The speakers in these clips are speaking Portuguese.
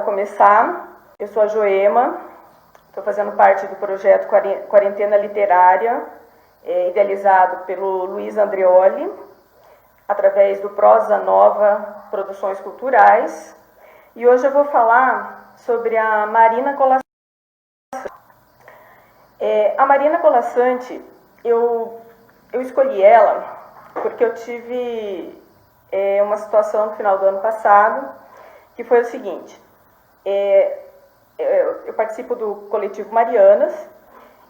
começar. Eu sou a Joema, estou fazendo parte do projeto Quarentena Literária, idealizado pelo Luiz Andreoli, através do Prosa Nova Produções Culturais. E hoje eu vou falar sobre a Marina Colasanti. A Marina Colasanti, eu escolhi ela porque eu tive uma situação no final do ano passado, que foi o seguinte: eu participo do coletivo Marianas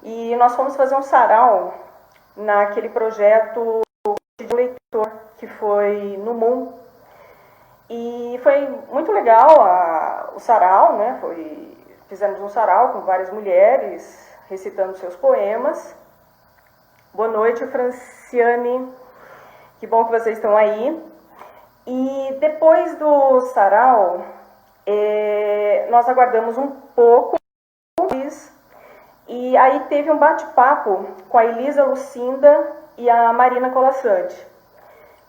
e nós fomos fazer um sarau naquele projeto de leitor que foi no MUM. E foi muito legal o sarau, né? Fizemos um sarau com várias mulheres recitando seus poemas. Boa noite, Franciane, que bom que vocês estão aí. E depois do sarau, nós aguardamos um pouco e aí teve um bate-papo com a Elisa Lucinda e a Marina Colasanti.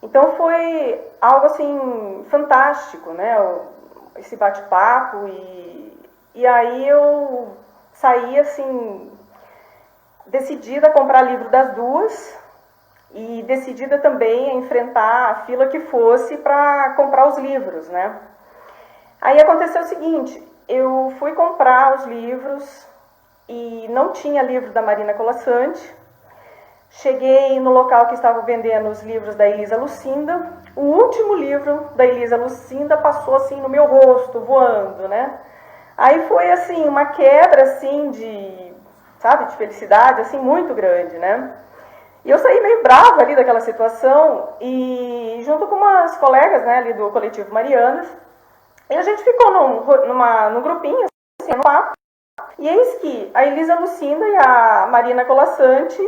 Então foi algo assim fantástico, né? Esse bate-papo e aí eu saí assim decidida a comprar livro das duas e decidida também a enfrentar a fila que fosse para comprar os livros, né? Aí aconteceu o seguinte: eu fui comprar os livros e não tinha livro da Marina Colasanti. Cheguei no local que estava vendendo os livros da Elisa Lucinda. O último livro da Elisa Lucinda passou assim no meu rosto, voando, né? Aí foi assim uma quebra assim de felicidade assim muito grande, né? E eu saí meio brava ali daquela situação e junto com umas colegas, né, ali do coletivo Marianas, e a gente ficou num grupinho assim, no papo. E eis que a Elisa Lucinda e a Marina Colasanti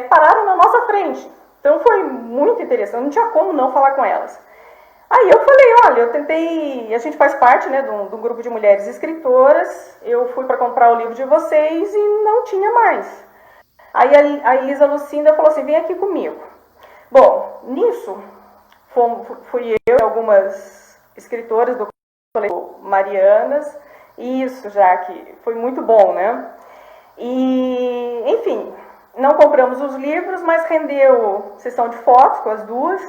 pararam na nossa frente. Então foi muito interessante, não tinha como não falar com elas. Aí eu falei, olha, eu tentei, a gente faz parte, né, de um grupo de mulheres escritoras, eu fui para comprar o livro de vocês e não tinha mais. Aí a Elisa Lucinda falou assim, vem aqui comigo. Bom, nisso fui eu e algumas escritoras do coletivo Marianas. Isso, já que foi muito bom, né? E, enfim, não compramos os livros, mas rendeu sessão de fotos com as duas.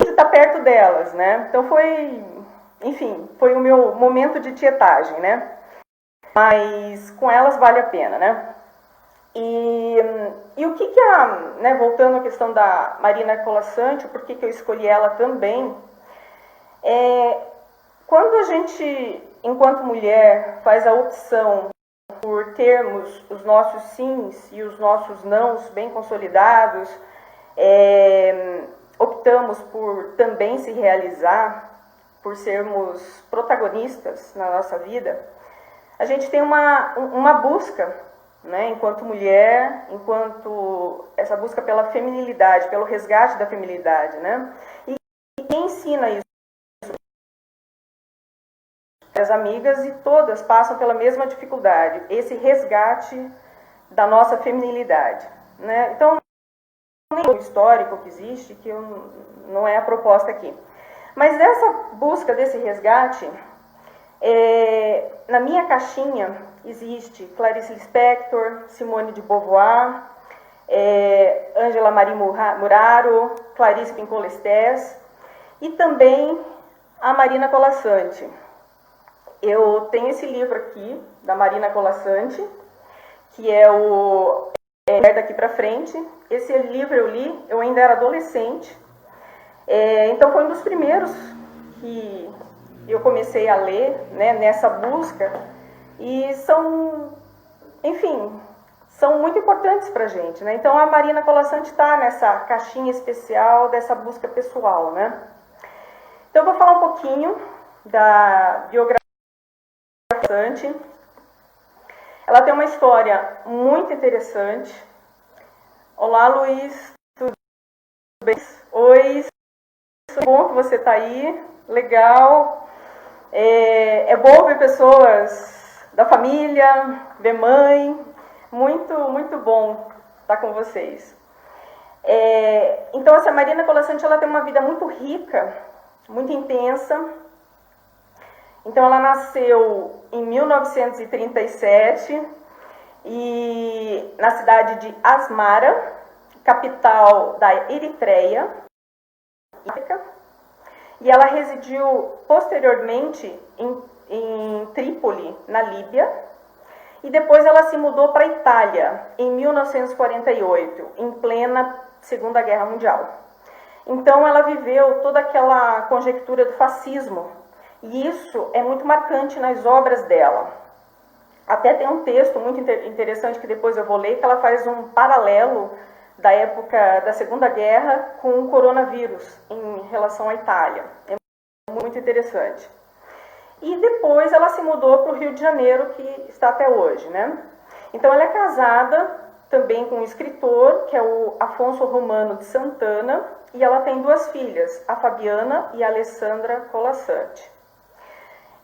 E está perto delas, né? Então foi o meu momento de tietagem, né? Mas com elas vale a pena, né? E o que né, voltando à questão da Marina Colasanti, por que eu escolhi ela também, quando a gente, enquanto mulher, faz a opção por termos os nossos sims e os nossos nãos bem consolidados, optamos por também se realizar, por sermos protagonistas na nossa vida, a gente tem uma busca, né, enquanto mulher, enquanto essa busca pela feminilidade, pelo resgate da feminilidade, né? E quem ensina isso? As amigas, e todas passam pela mesma dificuldade, esse resgate da nossa feminilidade, né? Então, nem o histórico que existe, que não é a proposta aqui. Mas dessa busca desse resgate, na minha caixinha existe Clarice Lispector, Simone de Beauvoir, Angela Marie Muraro, Clarice Pincolestés e também a Marina Colasanti. Eu tenho esse livro aqui, da Marina Colasanti, que é o Daqui para Frente. Esse livro eu li, eu ainda era adolescente. Então foi um dos primeiros que eu comecei a ler, né, nessa busca. E são muito importantes para a gente, né? Então a Marina Colasanti está nessa caixinha especial dessa busca pessoal, né? Então eu vou falar um pouquinho da biografia. Ela tem uma história muito interessante. Olá, Luiz, tudo bem? Oi, bom que você está aí, legal. É bom ver pessoas da família, ver mãe, muito bom estar com vocês. Então, essa Marina Colasanti, ela tem uma vida muito rica, muito intensa. Então ela nasceu em 1937 e na cidade de Asmara, capital da Eritreia, e ela residiu posteriormente em Trípoli, na Líbia, e depois ela se mudou para a Itália em 1948, em plena Segunda Guerra Mundial. Então ela viveu toda aquela conjectura do fascismo, e isso é muito marcante nas obras dela. Até tem um texto muito interessante que depois eu vou ler, que ela faz um paralelo da época da Segunda Guerra com o coronavírus em relação à Itália. É muito interessante. E depois ela se mudou para o Rio de Janeiro, que está até hoje, né? Então ela é casada também com um escritor, que é o Afonso Romano de Santana, e ela tem duas filhas, a Fabiana e a Alessandra Colasanti.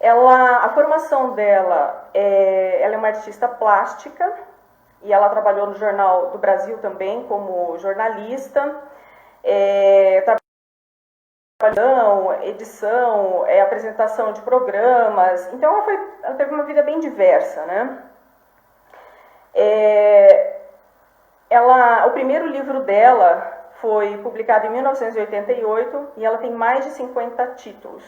A formação dela, ela é uma artista plástica, e ela trabalhou no Jornal do Brasil também como jornalista, edição, apresentação de programas. Então ela teve uma vida bem diversa, né? O primeiro livro dela foi publicado em 1988 e ela tem mais de 50 títulos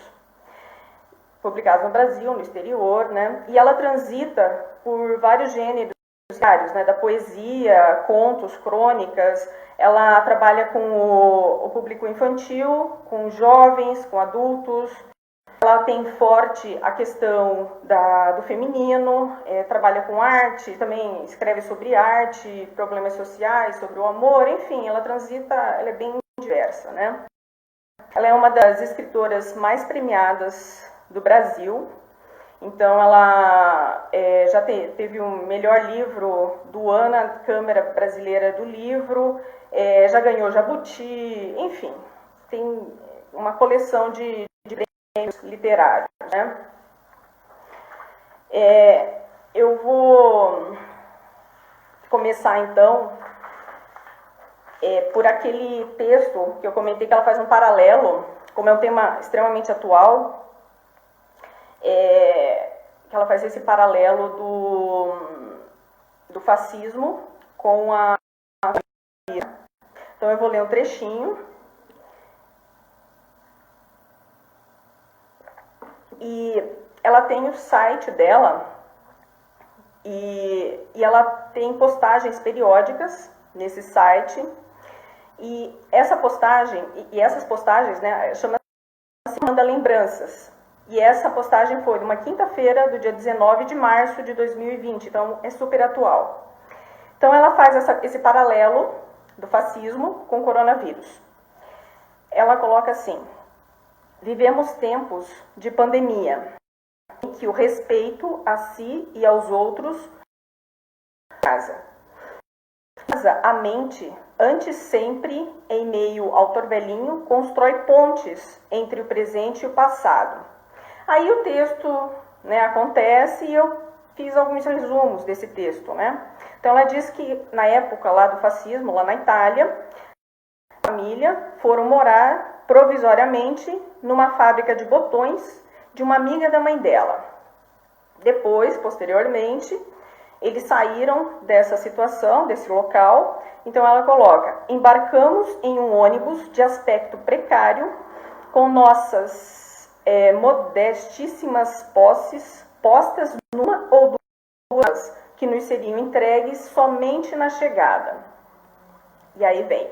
publicados no Brasil, no exterior, né? E ela transita por vários gêneros, né? Da poesia, contos, crônicas. Ela trabalha com o público infantil, com jovens, com adultos. Ela tem forte a questão do feminino, trabalha com arte, também escreve sobre arte, problemas sociais, sobre o amor, enfim, ela é bem diversa, né? Ela é uma das escritoras mais premiadas do Brasil. Então ela já teve o melhor livro do ano na Câmara Brasileira do Livro, já ganhou Jabuti, enfim, tem uma coleção de prêmios literários, né? Eu vou começar então por aquele texto que eu comentei, que ela faz um paralelo, como é um tema extremamente atual, que ela faz esse paralelo do fascismo com a... Então eu vou ler um trechinho. E ela tem o site dela e ela tem postagens periódicas nesse site. E essas postagens, né, chama-se Manda Lembranças. E essa postagem foi numa quinta-feira, do dia 19 de março de 2020, então é super atual. Então ela faz esse paralelo do fascismo com o coronavírus. Ela coloca assim: vivemos tempos de pandemia, em que o respeito a si e aos outros casa a mente, antes sempre em meio ao torvelinho, constrói pontes entre o presente e o passado. Aí o texto, né, acontece e eu fiz alguns resumos desse texto, né? Então ela diz que na época lá do fascismo, lá na Itália, a família foram morar provisoriamente numa fábrica de botões de uma amiga da mãe dela. Depois, posteriormente, eles saíram dessa situação, desse local. Então ela coloca: embarcamos em um ônibus de aspecto precário, com nossas modestíssimas posses postas numa ou duas que nos seriam entregues somente na chegada. E aí vem: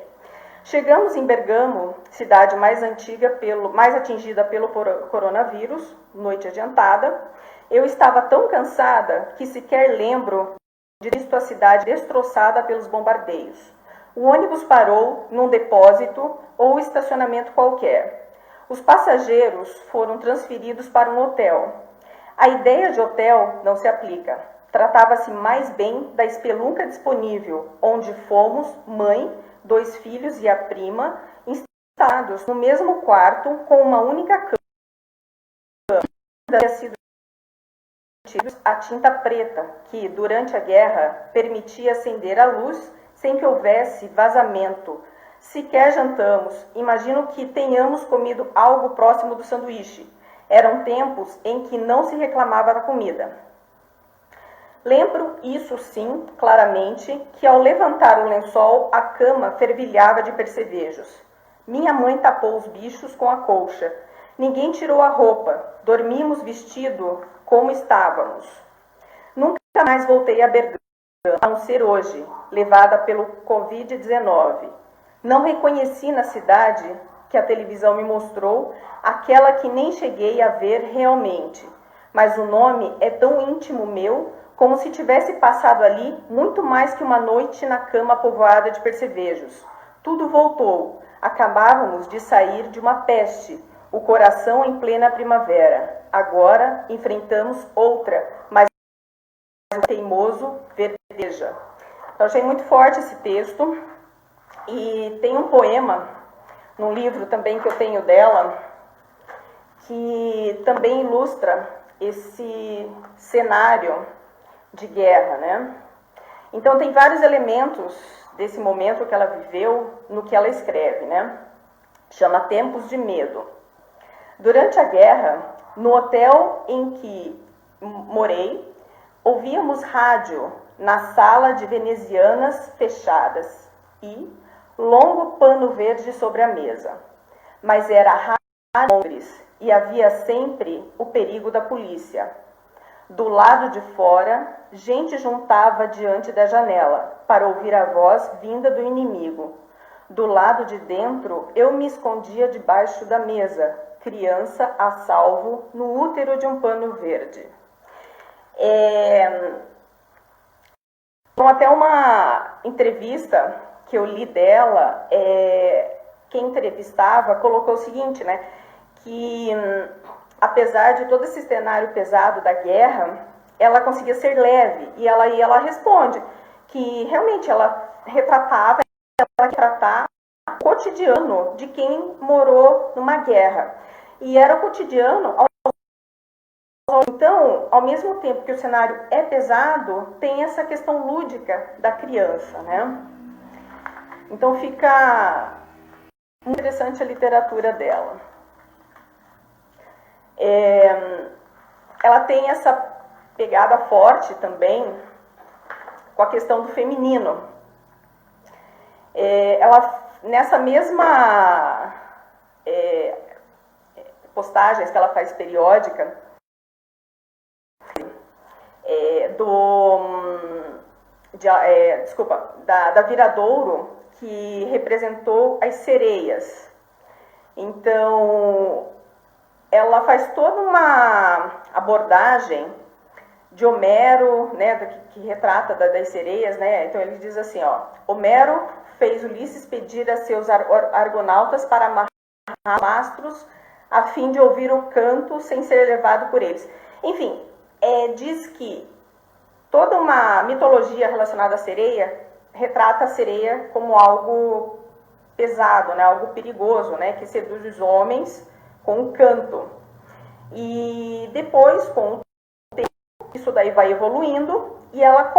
chegamos em Bergamo, cidade mais atingida pelo coronavírus, noite adiantada. Eu estava tão cansada que sequer lembro de ter visto a cidade destroçada pelos bombardeios. O ônibus parou num depósito ou estacionamento qualquer. Os passageiros foram transferidos para um hotel. A ideia de hotel não se aplica. Tratava-se mais bem da espelunca disponível, onde fomos, mãe, 2 filhos e a prima, instalados no mesmo quarto com uma única cama. Havia sido a tinta preta, que, durante a guerra, permitia acender a luz sem que houvesse vazamento. Sequer jantamos. Imagino que tenhamos comido algo próximo do sanduíche. Eram tempos em que não se reclamava da comida. Lembro isso sim, claramente, que ao levantar o lençol, a cama fervilhava de percevejos. Minha mãe tapou os bichos com a colcha. Ninguém tirou a roupa. Dormimos vestido como estávamos. Nunca mais voltei a Bergamo, a não ser hoje, levada pelo Covid-19. Não reconheci na cidade que a televisão me mostrou, aquela que nem cheguei a ver realmente. Mas o nome é tão íntimo meu, como se tivesse passado ali muito mais que uma noite na cama povoada de percevejos. Tudo voltou. Acabávamos de sair de uma peste, o coração em plena primavera. Agora enfrentamos outra, mas o teimoso verdeja. Eu achei muito forte esse texto. E tem um poema, num livro também que eu tenho dela, que também ilustra esse cenário de guerra, né? Então tem vários elementos desse momento que ela viveu no que ela escreve, né? Chama Tempos de Medo. Durante a guerra, no hotel em que morei, ouvíamos rádio na sala de venezianas fechadas e longo pano verde sobre a mesa. Mas era rádio Londres e havia sempre o perigo da polícia. Do lado de fora, gente juntava diante da janela para ouvir a voz vinda do inimigo. Do lado de dentro, eu me escondia debaixo da mesa, criança a salvo no útero de um pano verde. Até uma entrevista que eu li dela, quem entrevistava colocou o seguinte, né, que apesar de todo esse cenário pesado da guerra, ela conseguia ser leve, e ela responde que realmente ela retratava o cotidiano de quem morou numa guerra, e era o cotidiano. Então, ao mesmo tempo que o cenário é pesado, tem essa questão lúdica da criança, né? Então fica interessante a literatura dela. Ela tem essa pegada forte também com a questão do feminino. Ela, nessa mesma postagens que ela faz periódica, da Viradouro, que representou as sereias. Então, ela faz toda uma abordagem de Homero, né, que retrata das sereias, né? Então ele diz assim, ó: Homero fez Ulisses pedir a seus argonautas para amarrar mastros a fim de ouvir o canto sem ser levado por eles. Enfim, diz que toda uma mitologia relacionada à sereia retrata a sereia como algo pesado, né, algo perigoso, né, que seduz os homens com o canto. E depois, com o tempo, isso daí vai evoluindo e a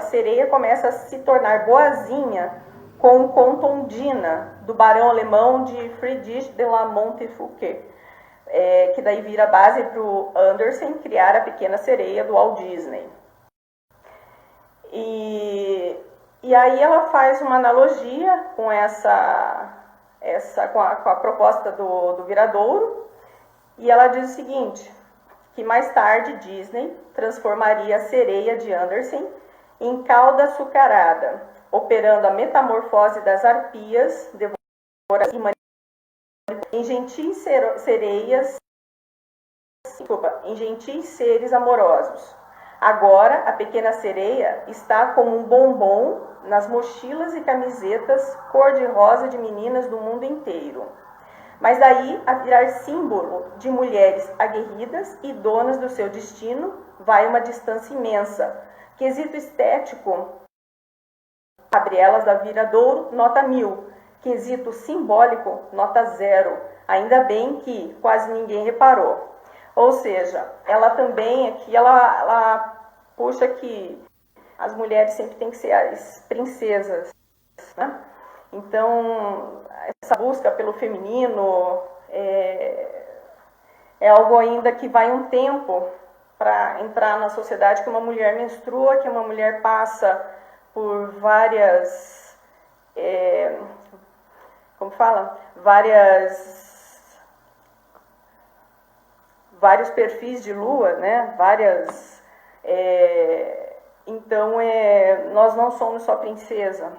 sereia começa a se tornar boazinha com o conto Ondina, do barão alemão de Friedrich de la Montfouquet, que daí vira base para o Andersen criar a Pequena Sereia do Walt Disney. E aí ela faz uma analogia com com a proposta do Viradouro, e ela diz o seguinte, que mais tarde Disney transformaria a sereia de Andersen em cauda açucarada, operando a metamorfose das arpias, devoradoras e manipuladoras em gentis seres amorosos. Agora, a pequena sereia está como um bombom nas mochilas e camisetas cor-de-rosa de meninas do mundo inteiro. Mas daí, a virar símbolo de mulheres aguerridas e donas do seu destino, vai uma distância imensa. Quesito estético, abre elas da Viradouro, nota 1000. Quesito simbólico, nota 0. Ainda bem que quase ninguém reparou. Ou seja, ela também aqui, ela puxa que as mulheres sempre têm que ser as princesas, né? Então, essa busca pelo feminino É algo ainda que vai um tempo para entrar na sociedade, que uma mulher menstrua, que uma mulher passa por várias, como fala? Vários perfis de lua, né? Então, nós não somos só princesa,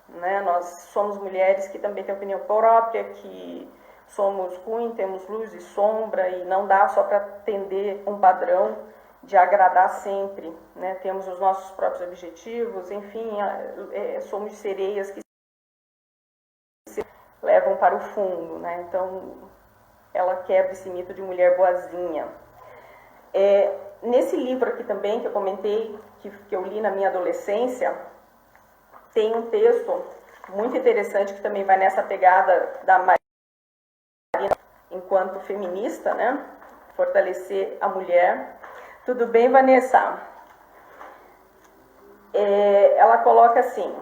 né? Nós somos mulheres que também têm opinião própria, que somos ruim, temos luz e sombra, e não dá só para atender um padrão de agradar sempre, né? Temos os nossos próprios objetivos, enfim, somos sereias que se levam para o fundo, né? Então, ela quebra esse mito de mulher boazinha. Nesse livro aqui também, que eu comentei, que eu li na minha adolescência, tem um texto muito interessante que também vai nessa pegada da Marina enquanto feminista, né? Fortalecer a mulher. Tudo bem, Vanessa? Ela coloca assim,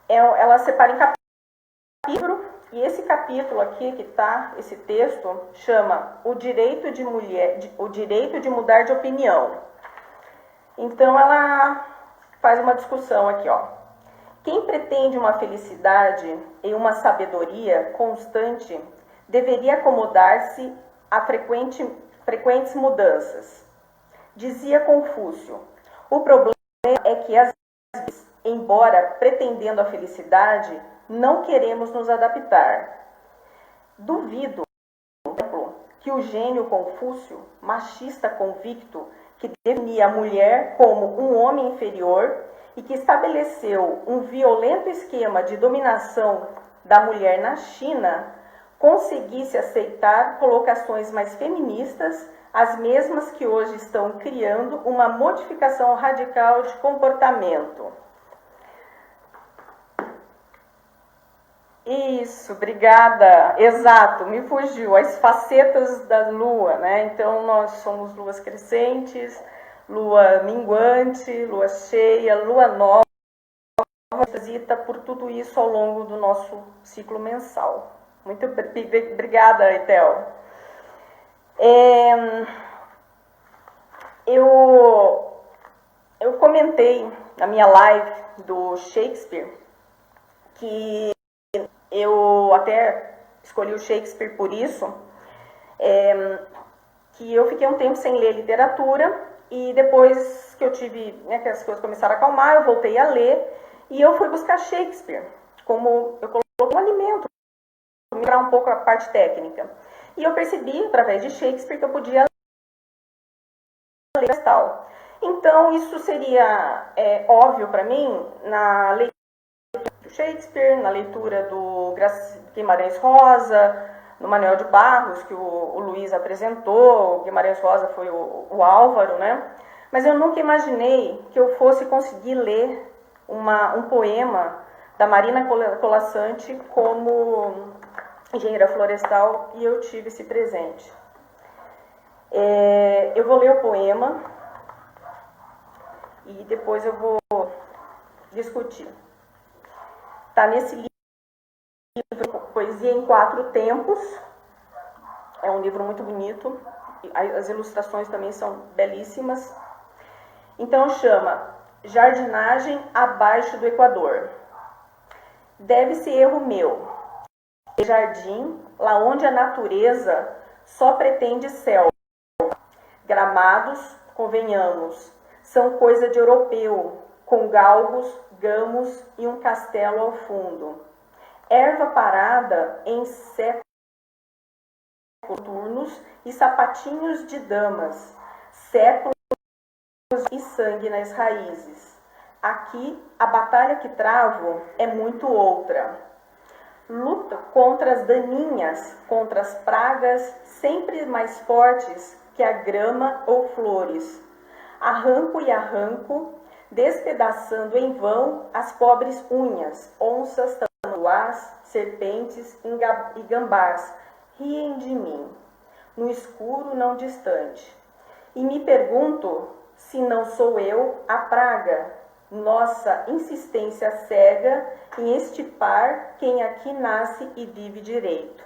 ela separa em capítulo, e esse capítulo aqui que está, esse texto, chama O Direito de Mulher, o Direito de Mudar de Opinião. Então ela faz uma discussão aqui, ó. Quem pretende uma felicidade e uma sabedoria constante deveria acomodar-se a frequentes mudanças. Dizia Confúcio, o problema é que às vezes, embora pretendendo a felicidade, não queremos nos adaptar. Duvido, por exemplo, que o gênio Confúcio, machista convicto, que definia a mulher como um homem inferior e que estabeleceu um violento esquema de dominação da mulher na China, conseguisse aceitar colocações mais feministas, as mesmas que hoje estão criando uma modificação radical de comportamento. Isso, obrigada. Exato, me fugiu. As facetas da lua, né? Então, nós somos luas crescentes, lua minguante, lua cheia, lua nova, visita por tudo isso ao longo do nosso ciclo mensal. Muito obrigada, Etel. Eu comentei na minha live do Shakespeare que eu até escolhi o Shakespeare por isso, que eu fiquei um tempo sem ler literatura e depois que eu tive, né, que as coisas começaram a acalmar, eu voltei a ler e eu fui buscar Shakespeare, como eu coloquei um alimento, para melhorar um pouco a parte técnica. E eu percebi, através de Shakespeare, que eu podia ler tal. Então, isso seria óbvio para mim na leitura do Shakespeare, na leitura do Guimarães Rosa, no Manuel de Barros, que o Luiz apresentou. O Guimarães Rosa foi o Álvaro, né? Mas eu nunca imaginei que eu fosse conseguir ler um poema da Marina Colasanti como engenheira florestal, e eu tive esse presente. Eu vou ler o poema e depois eu vou discutir. Está nesse livro, Poesia em Quatro Tempos. É um livro muito bonito. As ilustrações também são belíssimas. Então chama Jardinagem abaixo do Equador. Deve-se erro meu. Jardim, lá onde a natureza só pretende céu. Gramados, convenhamos, são coisa de europeu, com galgos, gamos e um castelo ao fundo. Erva parada em séculos turnos e sapatinhos de damas, séculos e sangue nas raízes. Aqui, a batalha que travo é muito outra. Luta contra as daninhas, contra as pragas, sempre mais fortes que a grama ou flores. Arranco e arranco, despedaçando em vão as pobres unhas, onças, tamanduás, serpentes e gambás, riem de mim, no escuro não distante. E me pergunto se não sou eu a praga, nossa insistência cega em estipar quem aqui nasce e vive direito.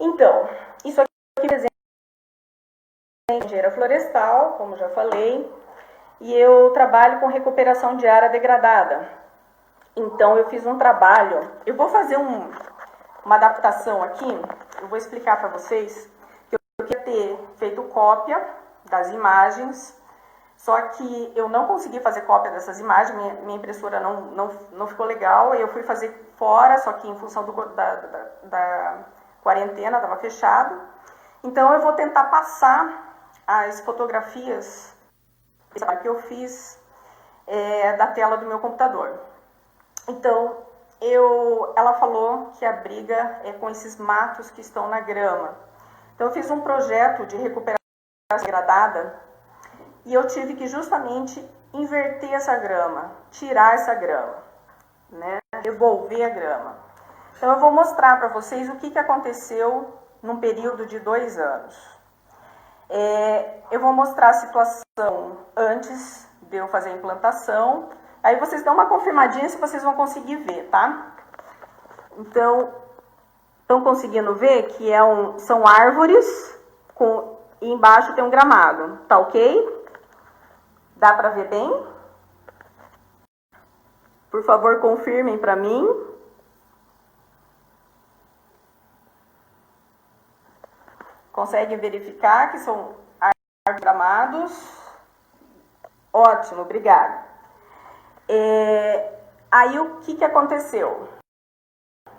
Então, isso aqui é engenheira florestal, como já falei, e eu trabalho com recuperação de área degradada. Então, eu fiz um trabalho, eu vou fazer uma adaptação aqui, eu vou explicar para vocês que eu queria ter feito cópia das imagens, só que eu não consegui fazer cópia dessas imagens, minha impressora não ficou legal, eu fui fazer fora, só que em função da quarentena, estava fechado. Então, eu vou tentar passar as fotografias que eu fiz da tela do meu computador. Então, ela falou que a briga é com esses matos que estão na grama. Então, eu fiz um projeto de recuperação degradada e eu tive que justamente inverter essa grama, tirar essa grama, né? Devolver a grama. Então, eu vou mostrar para vocês o que aconteceu num período de 2 anos. Eu vou mostrar a situação antes de eu fazer a implantação. Aí vocês dão uma confirmadinha se vocês vão conseguir ver, tá? Então, estão conseguindo ver que são árvores e embaixo tem um gramado, tá ok? Dá para ver bem? Por favor, confirmem para mim. Conseguem verificar que são árvores gramados? Ótimo, obrigada. Aí o que aconteceu?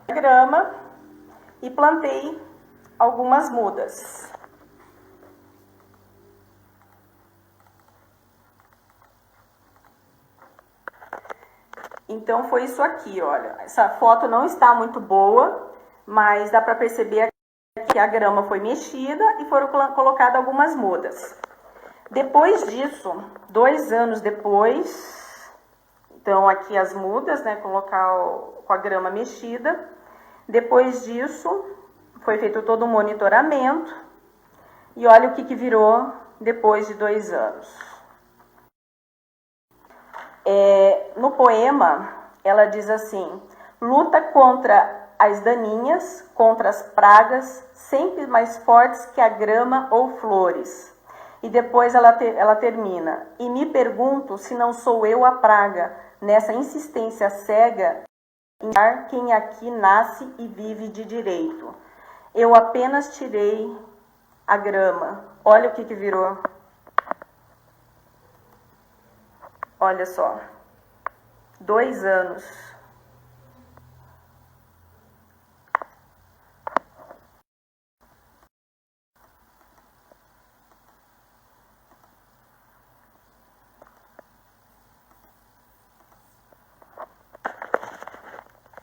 Grama e plantei algumas mudas. Então foi isso aqui, olha. Essa foto não está muito boa, mas dá para perceber que a grama foi mexida e foram colocadas algumas mudas. Depois disso, 2 anos depois, então aqui as mudas, né, colocar com a grama mexida. Depois disso, foi feito todo um monitoramento e olha o que virou depois de 2 anos. No poema, ela diz assim: luta contra as daninhas, contra as pragas, sempre mais fortes que a grama ou flores. E depois ela termina: e me pergunto se não sou eu a praga, nessa insistência cega em dar quem aqui nasce e vive de direito. Eu apenas tirei a grama. Olha o que virou. Olha só. 2 anos.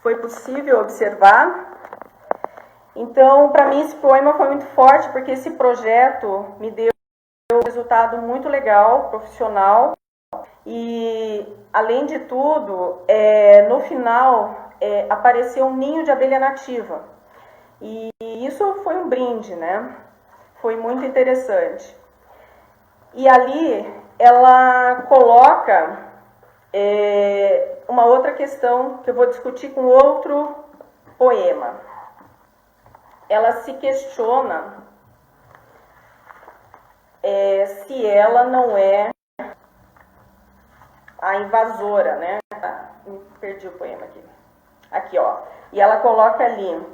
Foi possível observar. Então, para mim, esse poema foi muito forte, porque esse projeto me deu um resultado muito legal, profissional. E, além de tudo, no final, apareceu um ninho de abelha nativa. E isso foi um brinde, né? Foi muito interessante. E ali, ela coloca uma outra questão que eu vou discutir com outro poema. Ela se questiona se ela não é a invasora, né? Perdi o poema aqui. Aqui, ó. E ela coloca ali: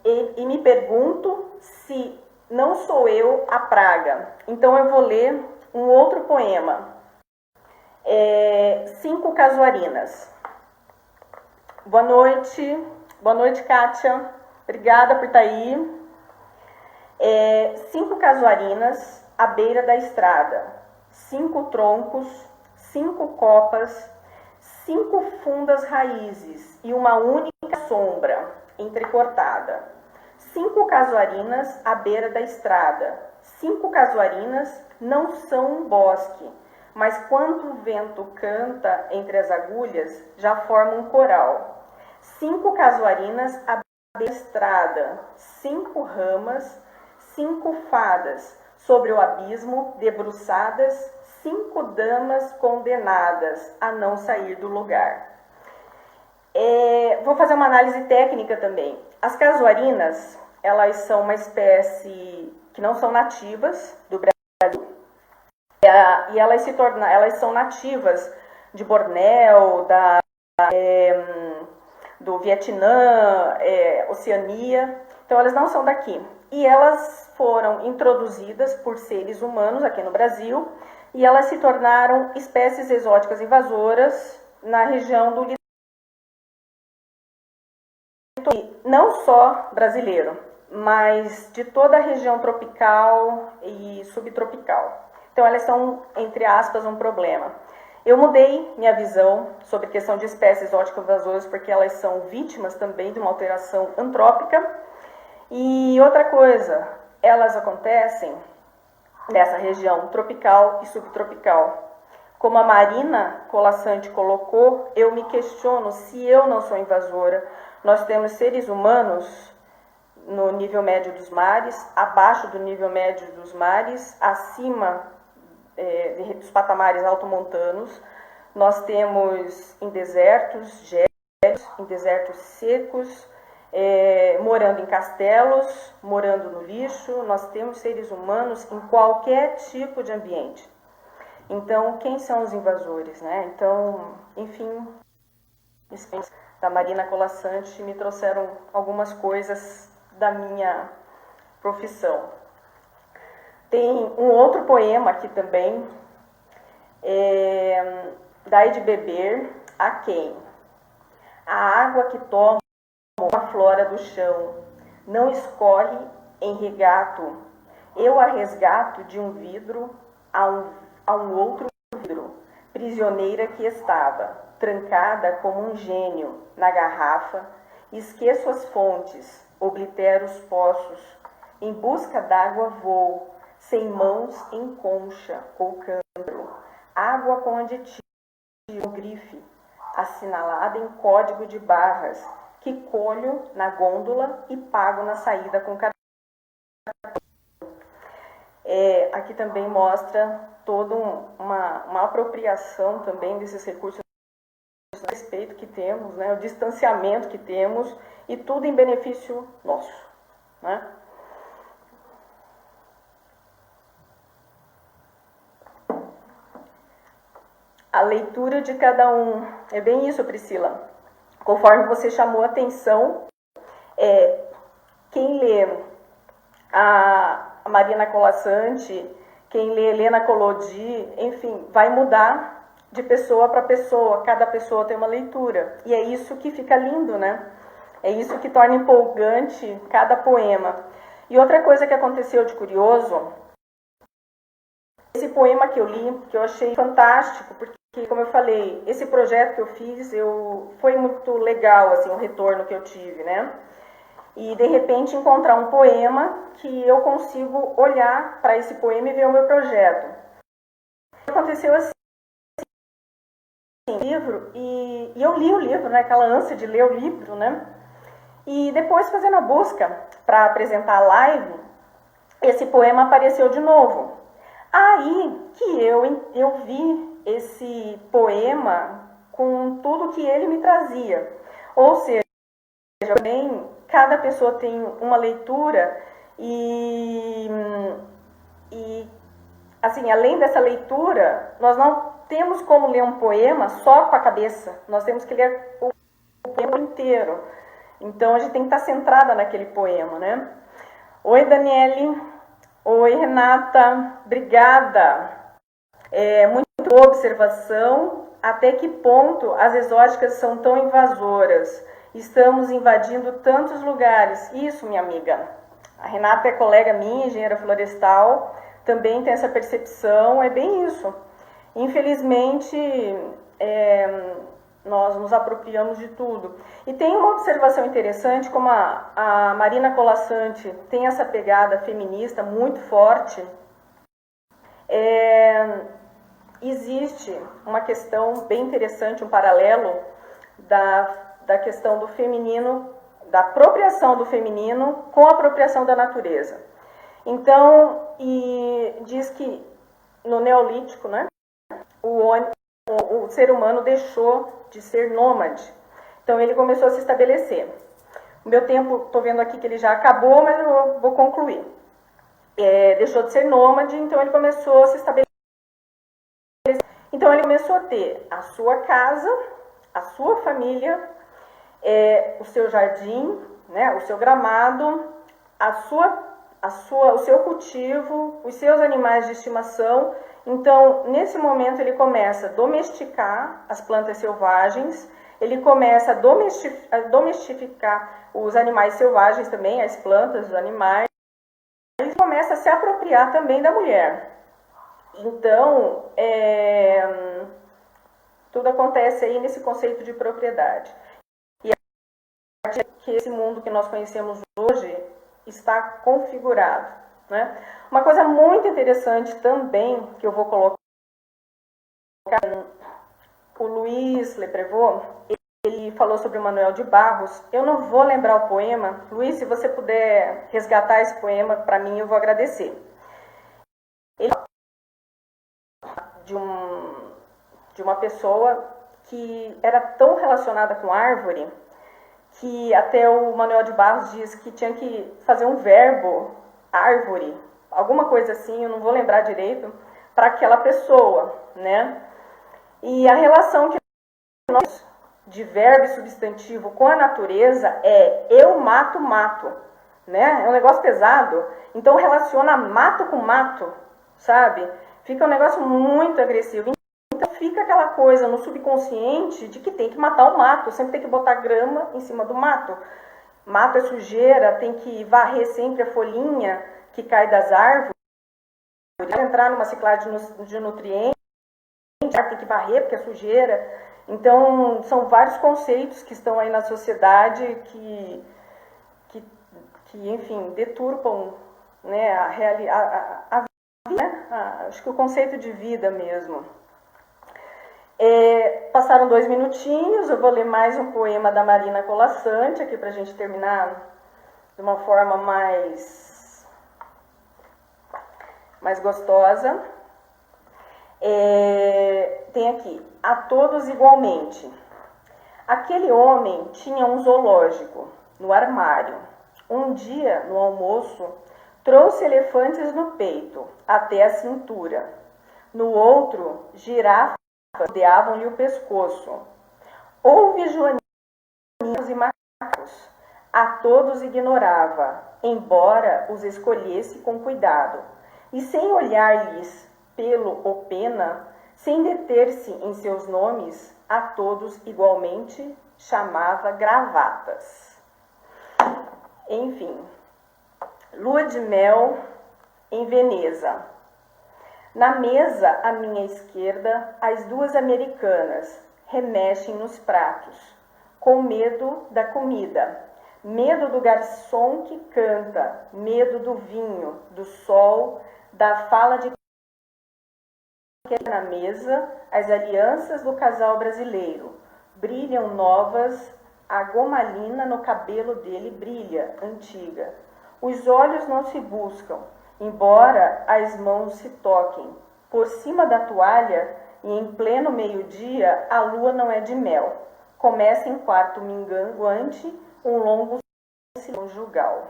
e me pergunto se não sou eu a praga. Então eu vou ler um outro poema. 5 casuarinas. Boa noite, Kátia. Obrigada por estar aí. 5 casuarinas à beira da estrada. 5 troncos, 5 copas, 5 fundas raízes e uma única sombra entrecortada. 5 casuarinas à beira da estrada. 5 casuarinas não são um bosque, mas quando o vento canta entre as agulhas, já forma um coral. 5 casuarinas à beira da estrada. 5 ramas, 5 fadas, sobre o abismo, debruçadas, 5 damas condenadas a não sair do lugar. Vou fazer uma análise técnica também. As casuarinas, elas são uma espécie que não são nativas do Brasil, e elas são nativas de Bornéu, do Vietnã, Oceania, então elas não são daqui. E elas foram introduzidas por seres humanos aqui no Brasil, e elas se tornaram espécies exóticas invasoras na região do litoral, não só brasileiro, mas de toda a região tropical e subtropical. Então elas são, entre aspas, um problema. Eu mudei minha visão sobre a questão de espécies exóticas invasoras porque elas são vítimas também de uma alteração antrópica. E outra coisa, elas acontecem nessa região tropical e subtropical. Como a Marina Colasanti colocou, eu me questiono se eu não sou invasora. Nós temos seres humanos no nível médio dos mares, abaixo do nível médio dos mares, acima dos patamares altomontanos. Nós temos em desertos gélidos, em desertos secos, morando em castelos, morando no lixo. Nós temos seres humanos em qualquer tipo de ambiente. Então, quem são os invasores, né? Então, enfim, da Marina Colasanti me trouxeram algumas coisas da minha profissão. Tem um outro poema aqui também, Dai de beber a quem? A água que toma a flora do chão, não escorre em regato, eu a resgato de um vidro a um outro vidro, prisioneira que estava, trancada como um gênio na garrafa, esqueço as fontes, oblitero os poços, em busca d'água vou, sem mãos em concha ou cântaro, água com aditivo, grife, assinalada em código de barras, que colho na gôndola e pago na saída com cartão. Aqui também mostra toda uma apropriação também desses recursos, o respeito que temos, né, o distanciamento que temos, e tudo em benefício nosso, né? A leitura de cada um. É bem isso, Priscila. Conforme você chamou a atenção, quem lê a Marina Colasanti, quem lê Helena Collodi, enfim, vai mudar de pessoa para pessoa. Cada pessoa tem uma leitura. E é isso que fica lindo, né? É isso que torna empolgante cada poema. E outra coisa que aconteceu de curioso, esse poema que eu li, que eu achei fantástico, porque, como eu falei, esse projeto que eu fiz, foi muito legal, assim, o retorno que eu tive, né? E, de repente, encontrar um poema que eu consigo olhar para esse poema e ver o meu projeto. Aconteceu assim, livro, e eu li o livro, né? Aquela ânsia de ler o livro, né? E depois, fazendo a busca para apresentar a live, esse poema apareceu de novo. Aí que eu vi esse poema com tudo que ele me trazia. Ou seja, bem, cada pessoa tem uma leitura e assim, além dessa leitura, nós não temos como ler um poema só com a cabeça. Nós temos que ler o poema inteiro. Então, a gente tem que estar centrada naquele poema, né? Oi, Daniele. Oi, Renata. Obrigada. Muito boa observação. Até que ponto as exóticas são tão invasoras? Estamos invadindo tantos lugares. Isso, minha amiga. A Renata é colega minha, engenheira florestal, também tem essa percepção. É bem isso. Infelizmente, nós nos apropriamos de tudo. E tem uma observação interessante, como a Marina Colasanti tem essa pegada feminista muito forte. Existe uma questão bem interessante, um paralelo da questão do feminino, da apropriação do feminino com a apropriação da natureza. Então, diz que no Neolítico, né, o ser humano deixou de ser nômade. Então, ele começou a se estabelecer. Meu tempo, estou vendo aqui que ele já acabou, mas eu vou concluir. Deixou de ser nômade, então ele começou a se estabelecer. Então ele começou a ter a sua casa, a sua família, o seu jardim, né, o seu gramado, o seu cultivo, os seus animais de estimação. Então, nesse momento, ele começa a domesticar as plantas selvagens, ele começa a domesticar os animais selvagens também, as plantas, os animais, e começa a se apropriar também da mulher. Então, tudo acontece aí nesse conceito de propriedade. E é que esse mundo que nós conhecemos hoje está configurado, né? Uma coisa muito interessante também, que eu vou colocar, o Luiz Leprevot, ele falou sobre o Manuel de Barros. Eu não vou lembrar o poema. Luiz, se você puder resgatar esse poema para mim, eu vou agradecer. Ele de uma pessoa que era tão relacionada com árvore que até o Manuel de Barros diz que tinha que fazer um verbo, árvore, alguma coisa assim, eu não vou lembrar direito, para aquela pessoa, né? E a relação que nós, de verbo e substantivo com a natureza é eu mato, mato, né? É um negócio pesado, então relaciona mato com mato, sabe? Fica um negócio muito agressivo. Então fica aquela coisa no subconsciente de que tem que matar o mato, sempre tem que botar grama em cima do mato. Mato é sujeira, tem que varrer sempre a folhinha que cai das árvores, entrar numa ciclagem de nutrientes, tem que varrer porque é sujeira. Então são vários conceitos que estão aí na sociedade que enfim, deturpam, né, a vida, né? Acho que o conceito de vida mesmo. Passaram 2 minutinhos, eu vou ler mais um poema da Marina Colasanti aqui para a gente terminar de uma forma mais gostosa. Tem aqui, a todos igualmente. Aquele homem tinha um zoológico no armário. Um dia, no almoço, trouxe elefantes no peito, até a cintura. No outro, girafas rodeavam-lhe o pescoço. Houve joaninhos e macacos. A todos ignorava, embora os escolhesse com cuidado. E sem olhar-lhes pelo ou pena, sem deter-se em seus nomes, a todos igualmente chamava gravatas. Enfim, lua de mel em Veneza. Na mesa à minha esquerda, as 2 americanas remexem nos pratos, com medo da comida, medo do garçom que canta, medo do vinho, do sol, da fala de na mesa, as alianças do casal brasileiro brilham novas, a gomalina no cabelo dele brilha, antiga. Os olhos não se buscam, embora as mãos se toquem. Por cima da toalha, e em pleno meio-dia, a lua não é de mel. Começa em quarto minguante um longo silêncio conjugal.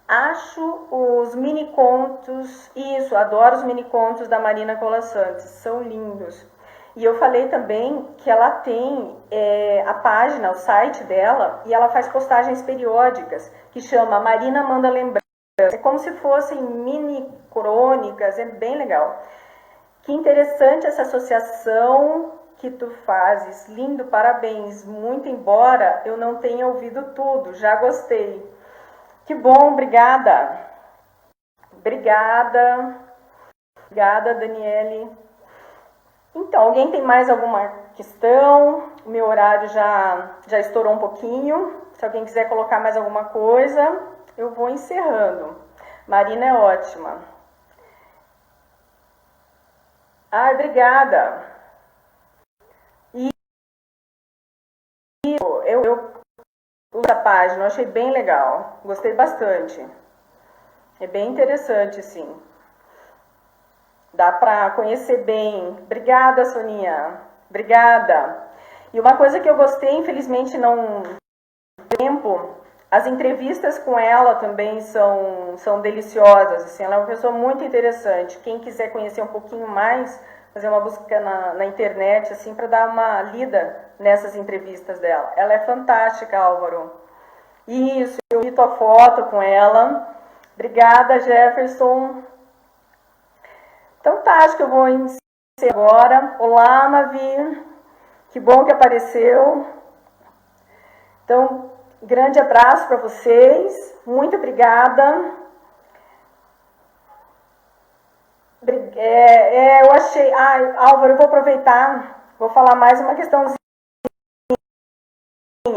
Acho os mini-contos, adoro os mini-contos da Marina Colasanti, são lindos. E eu falei também que ela tem a página, o site dela, e ela faz postagens periódicas, que chama Marina Manda Lembranças. É como se fossem mini-crônicas, é bem legal. Que interessante essa associação que tu fazes, lindo, parabéns. Muito embora eu não tenha ouvido tudo, já gostei. Que bom, obrigada. Obrigada, Daniele. Então, alguém tem mais alguma questão? O meu horário já estourou um pouquinho. Se alguém quiser colocar mais alguma coisa, eu vou encerrando. Marina é ótima. Obrigada. E eu uso a página, eu achei bem legal. Gostei bastante. É bem interessante, sim. Dá para conhecer bem. Obrigada, Soninha. Obrigada. E uma coisa que eu gostei, infelizmente não tem tempo, As entrevistas com ela também são deliciosas, assim, ela é uma pessoa muito interessante. Quem quiser conhecer um pouquinho mais, fazer uma busca na internet, assim, para dar uma lida nessas entrevistas dela. Ela é fantástica, Álvaro. Isso, eu vi tua foto com ela. Obrigada, Jefferson. Então tá, acho que eu vou iniciar agora. Olá, Mavi. Que bom que apareceu. Então, grande abraço para vocês. Muito obrigada. Eu achei... Álvaro, eu vou aproveitar, vou falar mais uma questãozinha.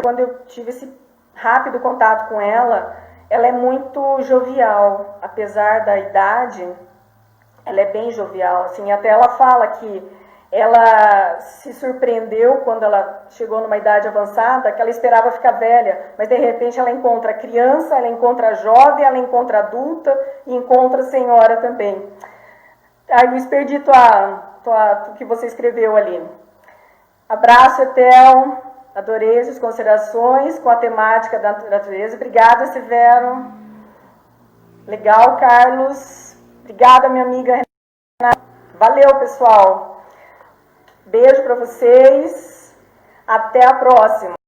Quando eu tive esse rápido contato com ela, ela é muito jovial. Apesar da idade, ela é bem jovial. Assim, até ela fala que ela se surpreendeu quando ela chegou numa idade avançada, que ela esperava ficar velha, mas de repente ela encontra criança, ela encontra jovem, ela encontra adulta e encontra senhora também. Ai, Luiz, perdi o que você escreveu ali. Abraço, Etel. Adorei as considerações com a temática da natureza. Obrigada, Severo. Legal, Carlos. Obrigada, minha amiga Renata. Valeu, pessoal. Beijo para vocês. Até a próxima.